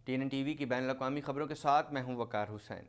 TNN-TV کی بین الاقوامی خبروں کے ساتھ میں ہوں وقار حسین۔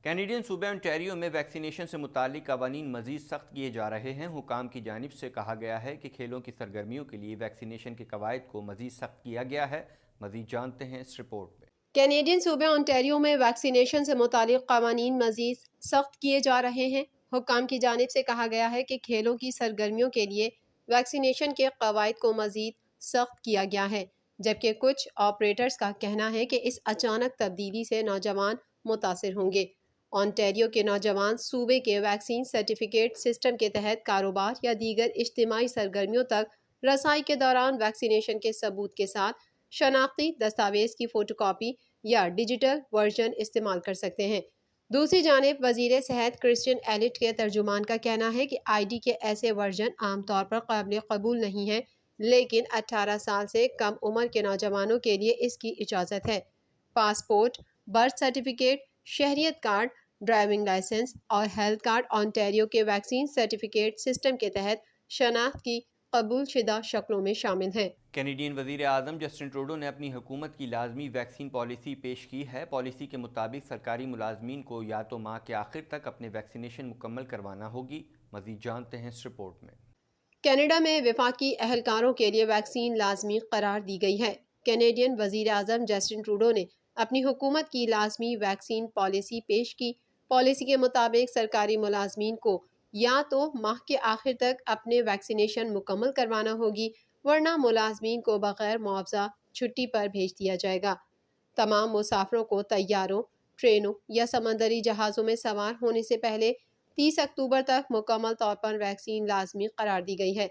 کینیڈین صوبے انٹیریو میں ویکسینیشن سے متعلق قوانین مزید سخت کیے جا رہے ہیں۔ حکام کی جانب سے کہا گیا ہے کہ کھیلوں کی سرگرمیوں کے لیے ویکسینیشن کے قواعد کو مزید سخت کیا گیا ہے۔ مزید جانتے ہیں اس رپورٹ میں۔ کینیڈین صوبے انٹیریو میں ویکسینیشن سے متعلق قوانین مزید سخت کیے جا رہے ہیں۔ حکام کی جانب سے کہا گیا ہے کہ کھیلوں کی سرگرمیوں کے لیے ویکسینیشن کے قواعد کو مزید سخت کیا گیا ہے، جبکہ کچھ آپریٹرز کا کہنا ہے کہ اس اچانک تبدیلی سے نوجوان متاثر ہوں گے۔ انٹیریو کے نوجوان صوبے کے ویکسین سرٹیفکیٹ سسٹم کے تحت کاروبار یا دیگر اجتماعی سرگرمیوں تک رسائی کے دوران ویکسینیشن کے ثبوت کے ساتھ شناختی دستاویز کی فوٹو کاپی یا ڈیجیٹل ورژن استعمال کر سکتے ہیں۔ دوسری جانب وزیر صحت کرسٹین ایلٹ کے ترجمان کا کہنا ہے کہ آئی ڈی کے ایسے ورژن عام طور پر قابل قبول نہیں ہیں، لیکن 18 سال سے کم عمر کے نوجوانوں کے لیے اس کی اجازت ہے۔ پاسپورٹ، برتھ سرٹیفکیٹ، شہریت کارڈ، ڈرائیونگ لائسنس اور ہیلتھ کارڈ انٹیریو کے ویکسین سرٹیفکیٹ سسٹم کے تحت شناخت کی قبول شدہ شکلوں میں شامل ہیں۔ کینیڈین وزیر اعظم جسٹن ٹروڈو نے اپنی حکومت کی لازمی ویکسین پالیسی پیش کی ہے۔ پالیسی کے مطابق سرکاری ملازمین کو یا تو ماہ کے آخر تک اپنے ویکسینیشن مکمل کروانا ہوگی۔ مزید جانتے ہیں اس رپورٹ میں۔ کینیڈا میں وفاقی اہلکاروں کے لیے ویکسین لازمی قرار دی گئی ہے۔ کینیڈین وزیر اعظم جسٹن ٹروڈو نے اپنی حکومت کی لازمی ویکسین پالیسی پیش کی۔ پالیسی کے مطابق سرکاری ملازمین کو یا تو ماہ کے آخر تک اپنے ویکسینیشن مکمل کروانا ہوگی، ورنہ ملازمین کو بغیر معاوضہ چھٹی پر بھیج دیا جائے گا۔ تمام مسافروں کو طیاروں، ٹرینوں یا سمندری جہازوں میں سوار ہونے سے پہلے 30 اکتوبر تک مکمل طور پر ویکسین لازمی قرار دی گئی ہے۔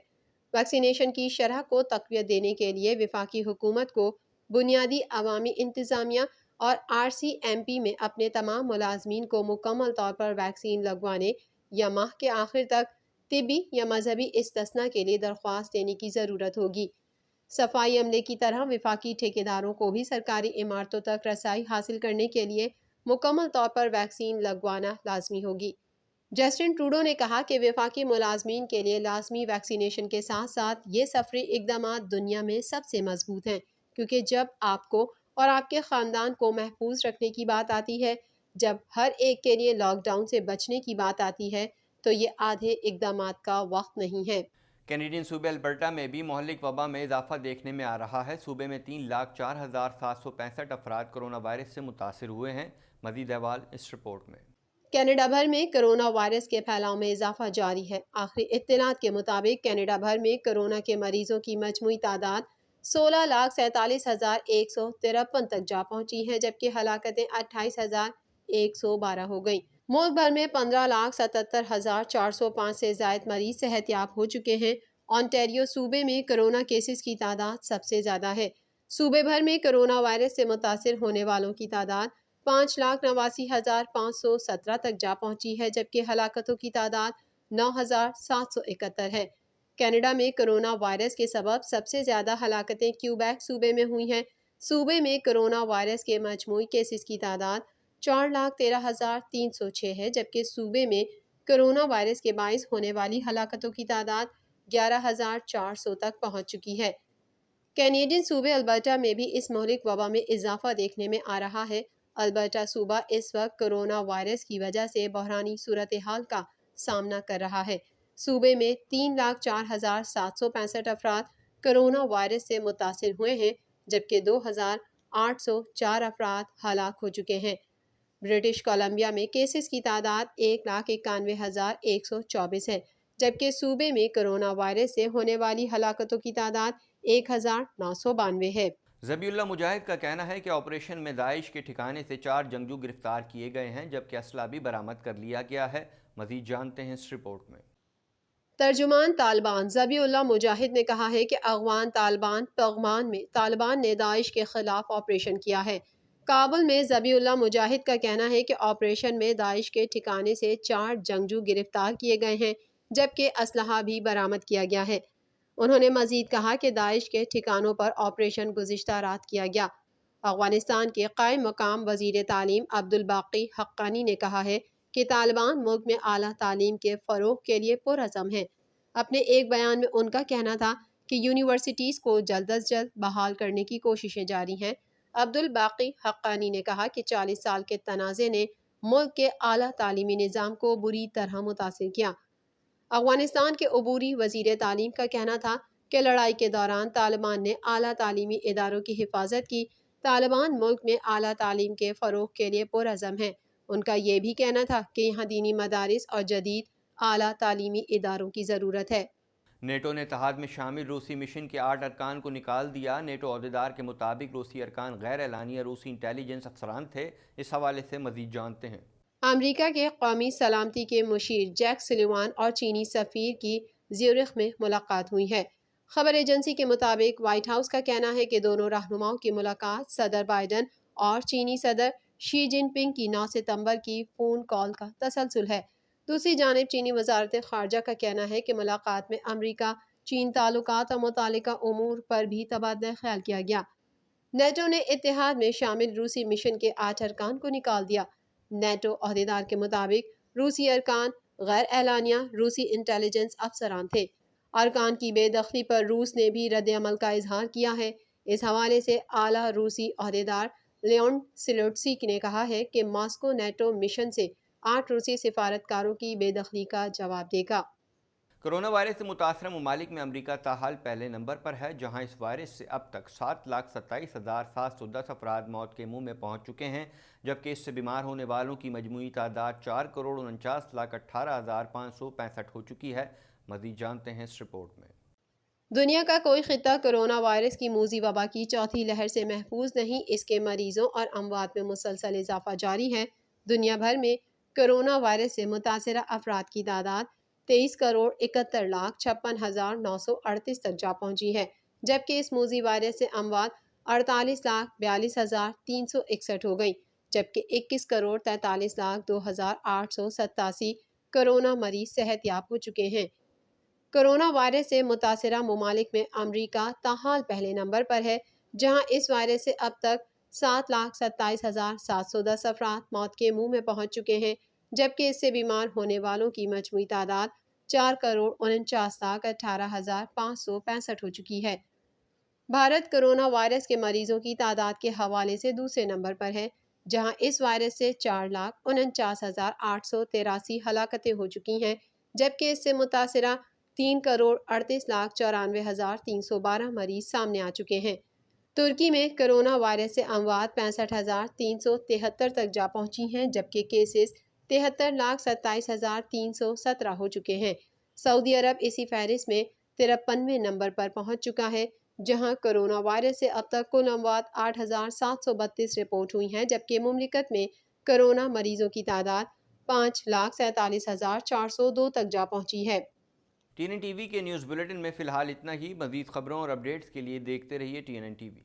ویکسینیشن کی شرح کو تقویت دینے کے لیے وفاقی حکومت کو بنیادی عوامی انتظامیہ اور RCMP میں اپنے تمام ملازمین کو مکمل طور پر ویکسین لگوانے یا ماہ کے آخر تک طبی یا مذہبی استثناء کے لیے درخواست دینے کی ضرورت ہوگی۔ صفائی عملے کی طرح وفاقی ٹھیکیداروں کو بھی سرکاری عمارتوں تک رسائی حاصل کرنے کے لیے مکمل طور پر ویکسین لگوانا لازمی ہوگی۔ جسٹن ٹروڈو نے کہا کہ وفاقی ملازمین کے لیے لازمی ویکسینیشن کے ساتھ ساتھ یہ سفری اقدامات دنیا میں سب سے مضبوط ہیں، کیونکہ جب آپ کو اور آپ کے خاندان کو محفوظ رکھنے کی بات آتی ہے، جب ہر ایک کے لیے لاک ڈاؤن سے بچنے کی بات آتی ہے، تو یہ آدھے اقدامات کا وقت نہیں ہے۔ کینیڈین صوبے البرٹا میں بھی مہلک وبا میں اضافہ دیکھنے میں آ رہا ہے۔ صوبے میں 3,04,765 افراد کرونا وائرس سے متاثر ہوئے ہیں۔ مزید احوال اس رپورٹ میں۔ کینیڈا بھر میں کرونا وائرس کے پھیلاؤ میں اضافہ جاری ہے۔ آخری اطلاعات کے مطابق کینیڈا بھر میں کرونا کے مریضوں کی مجموعی تعداد 16,47,153 تک جا پہنچی ہے، جبکہ ہلاکتیں 28,112 ہو گئیں۔ ملک بھر میں 15,77,405 سے زائد مریض صحت یاب ہو چکے ہیں۔ انٹیریو صوبے میں کرونا کیسز کی تعداد سب سے زیادہ ہے۔ صوبے بھر میں کرونا وائرس سے متاثر ہونے والوں کی تعداد 5,89,517 تک جا پہنچی ہے، جبکہ ہلاکتوں کی تعداد 9,771 ہے۔ کینیڈا میں کرونا وائرس کے سبب سب سے زیادہ ہلاکتیں کیوبیک صوبے میں ہوئی ہیں۔ صوبے میں کرونا وائرس کے مجموعی کیسز کی تعداد 4,13,306 ہے، جبکہ صوبے میں کرونا وائرس کے باعث ہونے والی ہلاکتوں کی تعداد 11,400 تک پہنچ چکی ہے۔ کینیڈین صوبے البرٹا میں بھی اس مہلک وبا میں اضافہ دیکھنے میں آ رہا ہے۔ البرٹا صوبہ اس وقت کرونا وائرس کی وجہ سے بحرانی صورتحال کا سامنا کر رہا ہے۔ صوبے میں 3,04,765 افراد کرونا وائرس سے متاثر ہوئے ہیں، جبکہ 2,804 افراد ہلاک ہو چکے ہیں۔ برٹش کولمبیا میں کیسز کی تعداد 1,91,124 ہے، جبکہ صوبے میں کرونا وائرس سے ہونے والی ہلاکتوں کی تعداد 1,992 ہے۔ ذبیح اللہ مجاہد کا کہنا ہے کہ آپریشن میں داعش کے ٹھکانے سے 4 جنگجو گرفتار کیے گئے ہیں، جبکہ اسلحہ بھی برآمد کر لیا گیا ہے۔ مزید جانتے ہیں اس رپورٹ میں۔ ترجمان طالبان ذبیح اللہ مجاہد نے کہا ہے کہ افغان طالبان پغمان میں طالبان نے داعش کے خلاف آپریشن کیا ہے۔ کابل میں ذبیح اللہ مجاہد کا کہنا ہے کہ آپریشن میں داعش کے ٹھکانے سے 4 جنگجو گرفتار کیے گئے ہیں، جبکہ اسلحہ بھی برآمد کیا گیا ہے۔ انہوں نے مزید کہا کہ داعش کے ٹھکانوں پر آپریشن گزشتہ رات کیا گیا۔ افغانستان کے قائم مقام وزیر تعلیم عبدالباقی حقانی نے کہا ہے کہ طالبان ملک میں اعلیٰ تعلیم کے فروغ کے لیے پرعزم ہیں۔ اپنے ایک بیان میں ان کا کہنا تھا کہ یونیورسٹیز کو جلد از جلد بحال کرنے کی کوششیں جاری ہیں۔ عبدالباقی حقانی نے کہا کہ 40 سال کے تنازع نے ملک کے اعلیٰ تعلیمی نظام کو بری طرح متاثر کیا۔ افغانستان کے عبوری وزیر تعلیم کا کہنا تھا کہ لڑائی کے دوران طالبان نے اعلیٰ تعلیمی اداروں کی حفاظت کی۔ طالبان ملک میں اعلیٰ تعلیم کے فروغ کے لیے پرعزم ہیں۔ ان کا یہ بھی کہنا تھا کہ یہاں دینی مدارس اور جدید اعلیٰ تعلیمی اداروں کی ضرورت ہے۔ نیٹو نے اتحاد میں شامل روسی مشن کے 8 ارکان کو نکال دیا۔ نیٹو عہدیدار کے مطابق روسی ارکان غیر اعلانیہ روسی انٹیلیجنس افسران تھے۔ اس حوالے سے مزید جانتے ہیں۔ امریکہ کے قومی سلامتی کے مشیر جیک سلیوان اور چینی سفیر کی زیورخ میں ملاقات ہوئی ہے۔ خبر ایجنسی کے مطابق وائٹ ہاؤس کا کہنا ہے کہ دونوں رہنماؤں کی ملاقات صدر بائیڈن اور چینی صدر شی جن پنگ کی 9 ستمبر کی فون کال کا تسلسل ہے۔ دوسری جانب چینی وزارت خارجہ کا کہنا ہے کہ ملاقات میں امریکہ چین تعلقات اور متعلقہ امور پر بھی تبادلہ خیال کیا گیا۔ نیٹو نے اتحاد میں شامل روسی مشن کے 8 ارکان کو نکال دیا۔ نیٹو عہدیدار کے مطابق روسی ارکان غیر اعلانیہ روسی انٹیلیجنس افسران تھے۔ ارکان کی بے دخلی پر روس نے بھی رد عمل کا اظہار کیا ہے۔ اس حوالے سے اعلیٰ روسی عہدیدار لیون سلوٹسی نے کہا ہے کہ ماسکو نیٹو مشن سے 8 روسی سفارتکاروں کی بے دخلی کا جواب دے گا۔ کرونا وائرس سے متاثرہ ممالک میں امریکہ تاحال پہلے نمبر پر ہے، جہاں اس وائرس سے اب تک 7,27,710 افراد موت کے منہ میں پہنچ چکے ہیں، جبکہ اس سے بیمار ہونے والوں کی مجموعی تعداد 4,49,18,565 ہو چکی ہے۔ مزید جانتے ہیں اس رپورٹ میں۔ دنیا کا کوئی خطہ کرونا وائرس کی موذی وبا کی چوتھی لہر سے محفوظ نہیں۔ اس کے مریضوں اور اموات میں مسلسل اضافہ جاری ہے۔ دنیا بھر میں کرونا وائرس سے متاثرہ افراد کی تعداد 23,71,56,938 تک جا پہنچی ہے، جبکہ اس موذی وائرس سے اموات 48,42,361 ہو گئیں، جبکہ 21,43,02,887 کرونا مریض صحت یاب ہو چکے ہیں۔ کرونا وائرس سے متاثرہ ممالک میں امریکہ تاحال پہلے نمبر پر ہے، جہاں اس وائرس سے اب تک 7,27,710 افراد موت کے منہ میں پہنچ چکے ہیں، جبکہ اس سے بیمار ہونے والوں کی مجموعی تعداد 4,49,18,565 ہو چکی ہے۔ بھارت کرونا وائرس کے مریضوں کی تعداد کے حوالے سے دوسرے نمبر پر ہے، جہاں اس وائرس سے 4,49,883 ہلاکتیں ہو چکی ہیں، جبکہ اس سے متاثرہ 3,38,94,312 مریض سامنے آ چکے ہیں۔ ترکی میں کرونا وائرس سے اموات 65,373 تک جا پہنچی ہیں، جبکہ کیسز 73,27,317 ہو چکے ہیں۔ سعودی عرب اسی فہرست میں 53ویں نمبر پر پہنچ چکا ہے، جہاں کرونا وائرس سے اب تک کل اموات 8,732 رپورٹ ہوئی ہیں، جبکہ مملکت میں کرونا مریضوں کی تعداد 5,47,402 تک جا پہنچی ہے۔ TNN TV کے نیوز بلیٹن میں فی الحال اتنا ہی۔ مزید خبروں اور اپڈیٹس کے لیے دیکھتے رہیے TNN TV۔